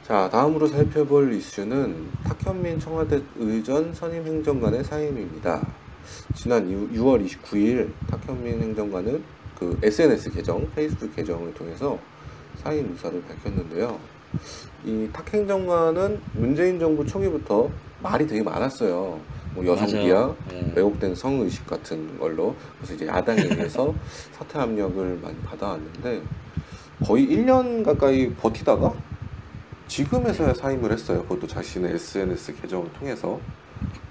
자, 다음으로 살펴볼 이슈는 탁현민 청와대 의전 선임 행정관의 사임입니다. 지난 6월 29일 탁현민 행정관은 그 SNS 계정, 페이스북 계정을 통해서 사임 의사를 밝혔는데요. 이 탁 행정관은 문재인 정부 초기부터 말이 되게 많았어요. 뭐 여성 비하, 네. 왜곡된 성의식 같은 걸로. 그래서 이제 야당에 의해서 사퇴 압력을 많이 받아왔는데 거의 1년 가까이 버티다가 지금에서야 사임을 했어요. 그것도 자신의 SNS 계정을 통해서.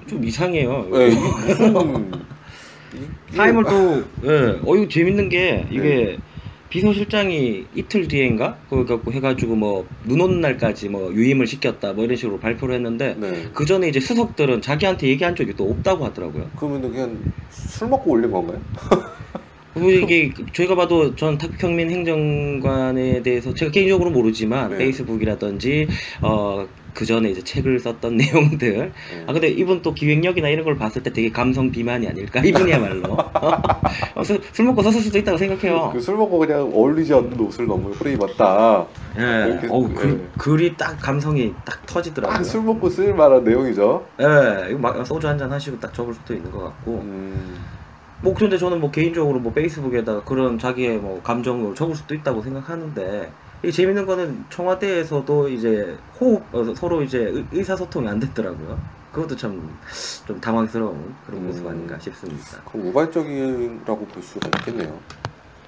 좀 이상해요. 네, 이게 무슨 사임을 또, 예, 이거 재밌는 게, 이게 네. 비서실장이 이틀 뒤인가? 그거 갖고 해가지고 뭐, 눈 오는 날까지 뭐, 유임을 시켰다, 뭐 이런 식으로 발표를 했는데, 네. 그 전에 이제 수석들은 자기한테 얘기한 적이 또 없다고 하더라고요. 그러면 그냥 술 먹고 올린 건가요? 그리고 이게 저희가 봐도 전 탁현민 행정관에 대해서 제가 개인적으로 모르지만 네. 페이스북이라든지 그 전에 이제 책을 썼던 내용들 근데 이분 또 기획력이나 이런 걸 봤을 때 되게 감성 비만이 아닐까 이분이야말로 술 먹고 썼을 수도 있다고 생각해요. 그 술 먹고 그냥 어울리지 않는 옷을 너무 오래 입었다. 예, 이렇게, 글이 딱 감성이 딱 터지더라고요. 딱 술 먹고 쓸 만한 내용이죠. 예, 이거 막 소주 한잔 하시고 딱 적을 수도 있는 것 같고. 뭐 근데 저는 뭐 개인적으로 뭐 페이스북에다가 그런 자기의 뭐 감정을 적을 수도 있다고 생각하는데 이 재밌는 거는 청와대에서도 이제 서로 이제 의사소통이 안 됐더라고요. 그것도 참 좀 당황스러운 그런 모습 아닌가 싶습니다. 그럼 우발적이라고 볼 수가 있겠네요.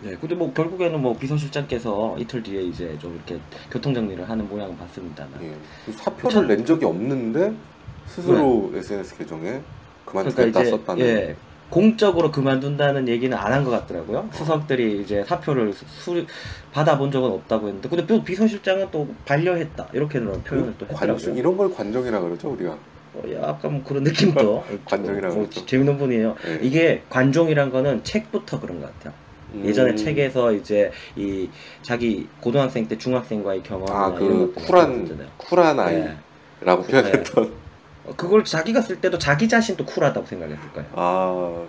네, 근데 뭐 결국에는 뭐 비서실장께서 이틀 뒤에 이제 좀 이렇게 교통정리를 하는 모양은 봤습니다만. 예. 사표를 낸 적이 없는데 스스로 SNS 계정에 그만두겠다 썼다는. 예, 공적으로 그만둔다는 얘기는 안 한 것 같더라고요. 수석들이 이제 사표를 받아본 적은 없다고 했는데, 근데 또 비서실장은 또 반려했다 이렇게는 표현을 또 했더라고요. 이런 걸 관정이라 그러죠 우리가. 약간 뭐 그런 느낌도 관종이라고 그러죠. 재밌는 분이에요. 네. 이게 관종이란 거는 책부터 그런 것 같아요. 예전에 책에서 이제 이 자기 고등학생 때 중학생과의 경험이나 이런 것들 쿨한 아이라고 표현했던. 그걸 자기가 쓸 때도 자기 자신도 쿨하다고 생각했을 거예요.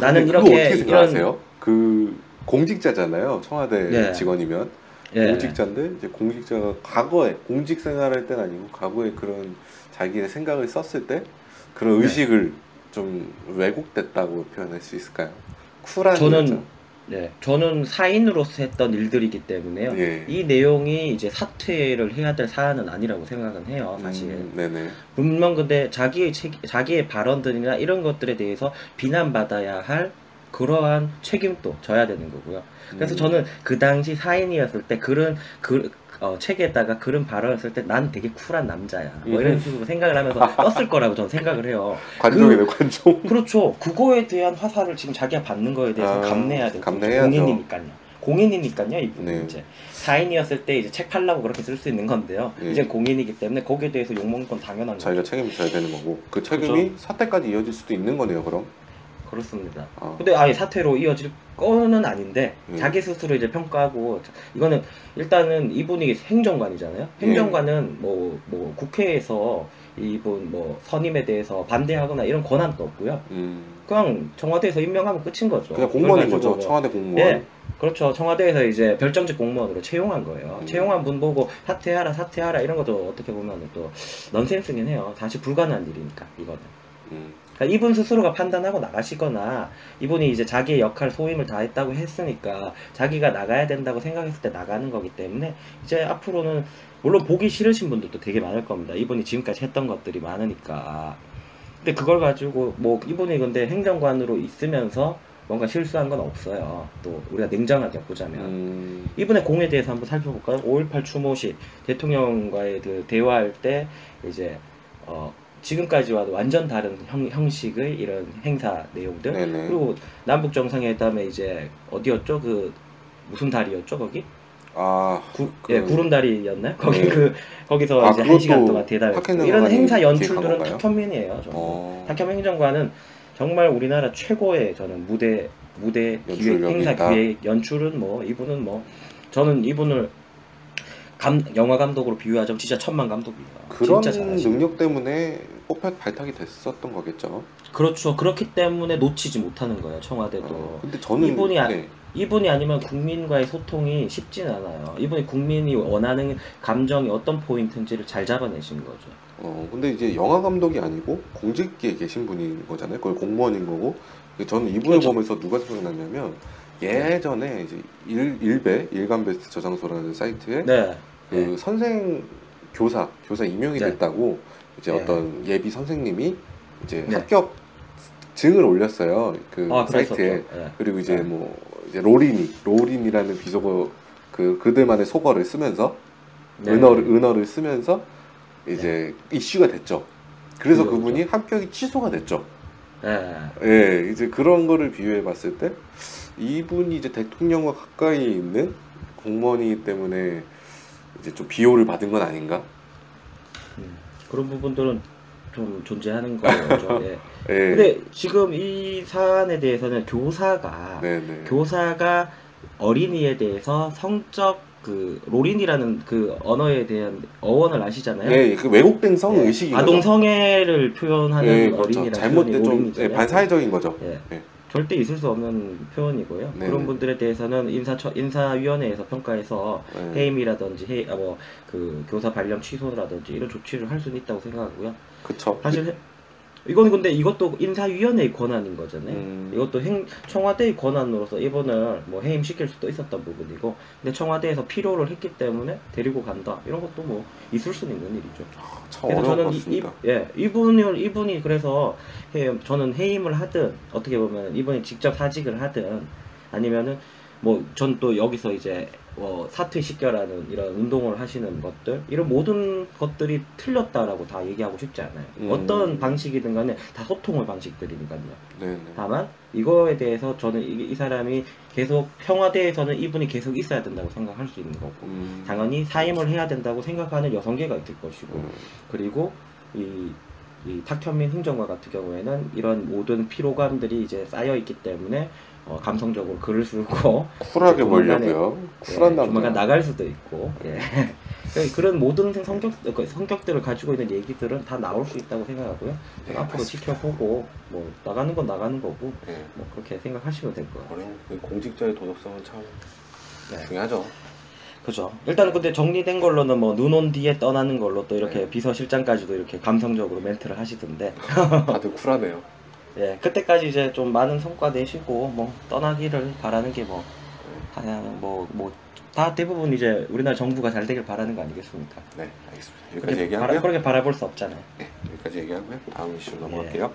나는 이렇게 어떻게 생각하세요? 그 공직자잖아요. 청와대 직원이면 공직자인데 이제 공직자가 과거에 공직 생활할 때는 아니고 과거에 그런 자기의 생각을 썼을 때 그런 의식을 좀 왜곡됐다고 표현할 수 있을까요? 쿨한 저는 사인으로서 했던 일들이기 때문에요. 이 내용이 이제 사퇴를 해야 될 사안은 아니라고 생각은 해요, 사실. 물론 근데 자기의 발언들이나 이런 것들에 대해서 비난받아야 할 그러한 책임도 져야 되는 거고요. 그래서 저는 그 당시 사인이었을 때 책에다가 그런 발언을 했을 때 난 되게 쿨한 남자야 뭐 이런 식으로 생각을 하면서 썼을 거라고 저는 생각을 해요. 관종이네, 관종. 그렇죠. 그거에 대한 화살을 지금 자기가 받는 거에 대해서 감내해야 되고 공인이니까요. 이분은 이제 사인이었을 때 이제 책 팔라고 그렇게 쓸 수 있는 건데요. 이제 공인이기 때문에 거기에 대해서 욕먹는 건 당연한 거죠. 자기가 책임을 져야 되는 거고 그 책임이 사태까지 이어질 수도 있는 거네요, 그럼. 그렇습니다. 근데 아예 사퇴로 이어질 거는 아닌데 자기 스스로 이제 평가하고 이거는 일단은 이분이 행정관이잖아요. 행정관은 뭐 국회에서 이분 뭐 선임에 대해서 반대하거나 이런 권한도 없고요. 그냥 청와대에서 임명하면 끝인 거죠. 그냥 공무원인 거죠. 청와대 공무원. 네, 그렇죠. 청와대에서 이제 별정직 공무원으로 채용한 거예요. 채용한 분 보고 사퇴하라 이런 것도 어떻게 보면 또 넌센스긴 해요. 사실 불가능한 일이니까 이거는. 그러니까 이분 스스로가 판단하고 나가시거나 이분이 이제 자기의 역할 소임을 다했다고 했으니까 자기가 나가야 된다고 생각했을 때 나가는 거기 때문에 이제 앞으로는 물론 보기 싫으신 분들도 되게 많을 겁니다. 이분이 지금까지 했던 것들이 많으니까. 근데 그걸 가지고 뭐 이분이 근데 행정관으로 있으면서 뭔가 실수한 건 없어요. 또 우리가 냉정하게 보자면 이분의 공에 대해서 한번 살펴볼까요? 5.18 추모식 대통령과의 그 대화할 때 이제 지금까지와도 완전 다른 형식의 이런 행사 내용들. 그리고 남북 정상회담에 이제 어디였죠? 그 무슨 다리였죠 거기? 구름다리였나요? 거기 거기서 이제 1시간 동안 대담했고 이런 행사 연출들은 탁현민이에요. 탁현민 행정관은 정말 우리나라 최고의 저는 무대 기획, 행사 기획 연출은 뭐 이분은 뭐 저는 이분을 영화 감독으로 비유하자면 진짜 천만 감독이에요. 그런 능력 때문에 발탁이 됐었던 거겠죠. 그렇죠. 그렇기 때문에 놓치지 못하는 거예요. 청와대도. 근데 저는 이분이 이분이 아니면 국민과의 소통이 쉽진 않아요. 이분이 국민이 원하는 감정이 어떤 포인트인지를 잘 잡아내신 거죠. 근데 이제 영화 감독이 아니고 공직기에 계신 분인 거잖아요. 거의 공무원인 거고. 저는 이분을 그렇죠. 보면서 누가 생각났냐면 예전에 이제 일간베스트 저장소라는 사이트에 네. 그 네. 선생 교사 임용이 네. 됐다고 이제 네. 어떤 예비 선생님이 이제 네. 합격증을 올렸어요. 그 사이트에. 네. 그리고 이제 네. 뭐 이제 로린이라는 비속어 그들만의 속어를 쓰면서 네. 은어를 쓰면서 이제 이슈가 됐죠. 그래서 그죠, 그분이 합격이 취소가 됐죠. 네. 예, 이제 그런 거를 비교해 봤을 때 이분이 이제 대통령과 가까이 있는 공무원이기 때문에 이제 좀 비호를 받은 건 아닌가? 그런 부분들은 좀 존재하는 거죠. 예. 예. 근데 지금 이 사안에 대해서는 교사가 네네. 어린이에 대해서 성적 그 로린이라는 그 언어에 대한 어원을 아시잖아요. 예, 그 왜곡된 성 예. 의식이 아동 성애를 표현하는 예, 그렇죠. 어린이라는 잘못된 표현이 좀 로린이잖아요. 반사회적인 거죠. 예. 예. 절대 있을 수 없는 표현이고요. 네네. 그런 분들에 대해서는 인사위원회에서 평가해서 네. 해임이라든지 그 교사 발령 취소라든지 이런 조치를 할 수는 있다고 생각하고요. 그쵸. 사실 이건 근데 이것도 인사위원회의 권한인 거잖아요. 이것도 청와대의 권한으로서 이분을 뭐 해임시킬 수도 있었던 부분이고, 근데 청와대에서 필요를 했기 때문에 데리고 간다 이런 것도 뭐 있을 수는 있는 일이죠. 참 그래서 어려운 저는 것 같습니다. 이분이 그래서 저는 해임을 하든 어떻게 보면 이분이 직접 사직을 하든 아니면은 뭐 전 또 여기서 이제 사퇴시켜라는 이런 운동을 하시는 것들 이런 모든 것들이 틀렸다라고 다 얘기하고 싶지 않아요. 어떤 방식이든 간에 다 소통의 방식들이니까요. 네네. 다만 이거에 대해서 저는 이 사람이 계속 청와대에서는 이분이 계속 있어야 된다고 생각할 수 있는 거고 당연히 사임을 해야 된다고 생각하는 여성계가 있을 것이고 그리고 이 탁현민 행정관 같은 경우에는 이런 모든 피로감들이 이제 쌓여 있기 때문에 감성적으로 글을 쓰고 쿨하게 조만간에- 보이려고요. 쿨한 남자. 조만간 나갈 수도 있고 예. 그런 모든 성격들을 가지고 있는 얘기들은 다 나올 수 있다고 생각하고요. 네, 앞으로 맞습니다. 지켜보고 뭐 나가는 건 나가는 거고 네. 뭐 그렇게 생각하시면 될 거예요. 어려운 공직자의 도덕성은 참 네. 중요하죠. 그죠. 일단은 근데 정리된 걸로는 뭐 눈 온 뒤에 떠나는 걸로 또 이렇게 네. 비서실장까지도 이렇게 감성적으로 멘트를 하시던데 다들 쿨하네요. 예, 그때까지 이제 좀 많은 성과 내시고 뭐 떠나기를 바라는 게 뭐 다 대부분 이제 우리나라 정부가 잘 되길 바라는 거 아니겠습니까? 네, 알겠습니다. 여기까지 얘기하고요. 그렇게 바라볼 수 없잖아요. 네, 여기까지 얘기하고요. 다음 이슈로 넘어갈게요.